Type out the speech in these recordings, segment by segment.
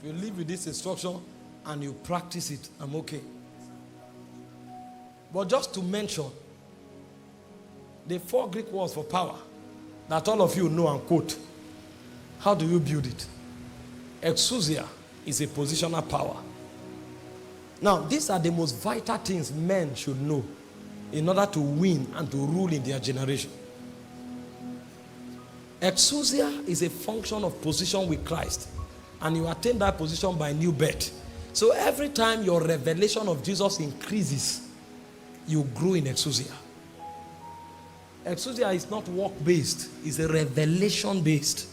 you live with this instruction and you practice it, I'm okay. But just to mention the 4 Greek words for power that all of you know and quote, how do you build it? Exousia is a positional power. Now, these are the most vital things men should know in order to win and to rule in their generation. Exousia is a function of position with Christ, and you attain that position by new birth. So every time your revelation of Jesus increases, you grow in exousia. Exousia is not work-based, it's a revelation-based.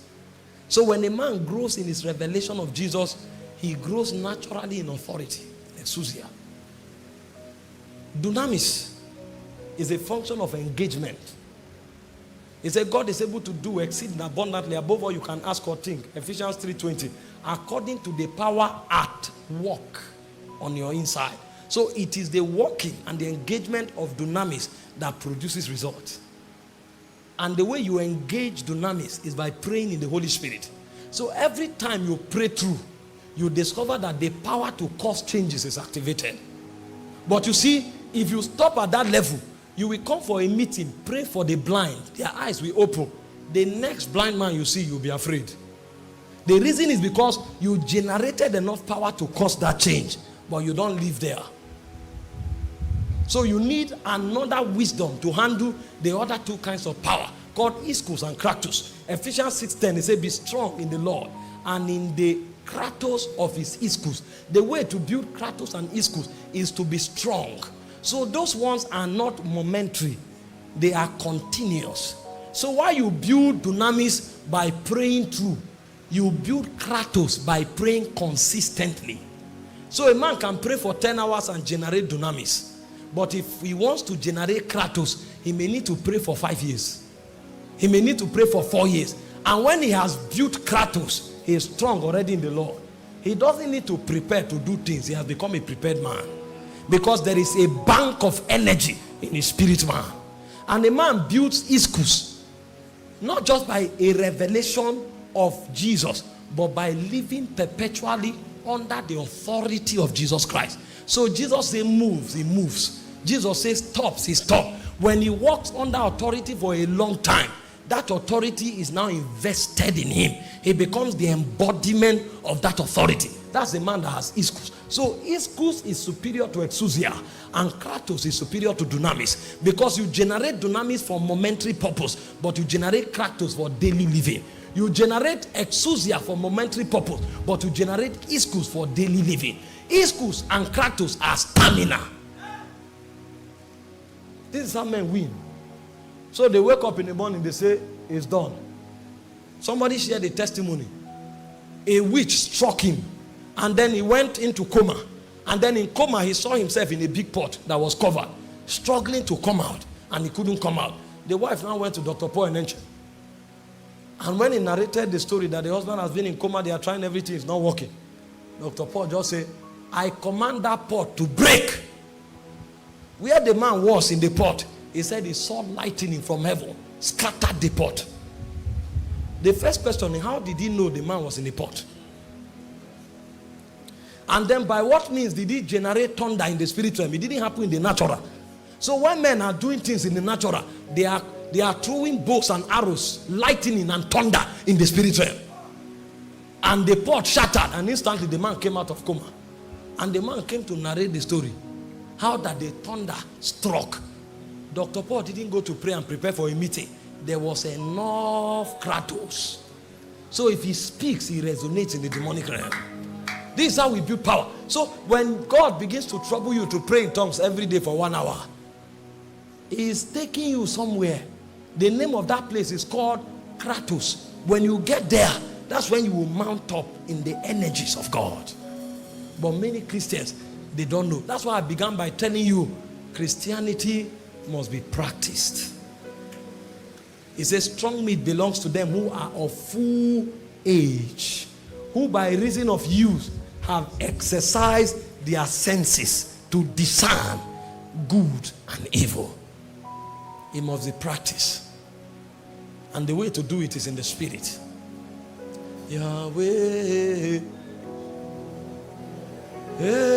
So when a man grows in his revelation of Jesus, he grows naturally in authority. Exousia. Dunamis is a function of engagement. He said God is able to do exceeding abundantly above all you can ask or think. Ephesians 3:20. According to the power at work on your inside. So it is the working and the engagement of dunamis that produces results. And the way you engage dunamis is by praying in the Holy Spirit. So every time you pray through, you discover that the power to cause changes is activated. But you see, if you stop at that level, you will come for a meeting, pray for the blind, their eyes will open. The next blind man you see, you'll be afraid. The reason is because you generated enough power to cause that change, but you don't live there. So you need another wisdom to handle the other 2 kinds of power, called ischus and kratos. Ephesians 6:10, it says, be strong in the Lord and in the kratos of his ischus. The way to build kratos and ischus is to be strong. So those ones are not momentary, they are continuous. So while you build dunamis by praying through, you build kratos by praying consistently. So a man can pray for 10 hours and generate dunamis. But if he wants to generate kratos, he may need to pray for 5 years. He may need to pray for 4 years. And when he has built kratos, he is strong already in the Lord. He doesn't need to prepare to do things. He has become a prepared man. Because there is a bank of energy in his spirit man. And a man builds ischus, not just by a revelation of Jesus, but by living perpetually under the authority of Jesus Christ. So Jesus says moves, he moves. Jesus says stops, he stops. When he walks under authority for a long time, that authority is now invested in him. He becomes the embodiment of that authority. That's the man that has ischus. So ischus is superior to exousia, and kratos is superior to dunamis, because you generate dunamis for momentary purpose, but you generate kratos for daily living. You generate exousia for momentary purpose, but you generate ischus for daily living. Ischus and kratos are stamina. This is how men win. So they wake up in the morning, they say, it's done. Somebody shared a testimony. A witch struck him, and then he went into coma. And then in coma, he saw himself in a big pot that was covered, struggling to come out, and he couldn't come out. The wife now went to Dr. Paul and Enche. And when he narrated the story that the husband has been in coma, they are trying everything, it's not working. Dr. Paul just said, I command that pot to break. Where the man was in the pot, he said he saw lightning from heaven, scattered the pot. The first question is, how did he know the man was in the pot? And then by what means did he generate thunder in the spirit realm? It didn't happen in the natural. So when men are doing things in the natural, they are throwing bows and arrows, lightning and thunder in the spirit realm. And the pot shattered, and instantly the man came out of coma. And the man came to narrate the story. How that the thunder struck. Dr. Paul didn't go to pray and prepare for a meeting. There was enough kratos. So if he speaks, he resonates in the demonic realm. This is how we build power. So when God begins to trouble you to pray in tongues every day for 1 hour, he is taking you somewhere. The name of that place is called kratos. When you get there, that's when you will mount up in the energies of God. But many Christians, they don't know. That's why I began by telling you, Christianity must be practiced. It says strong meat belongs to them who are of full age, who by reason of use have exercised their senses to discern good and evil. It must be practiced. And the way to do it is in the spirit. Yahweh, Hey.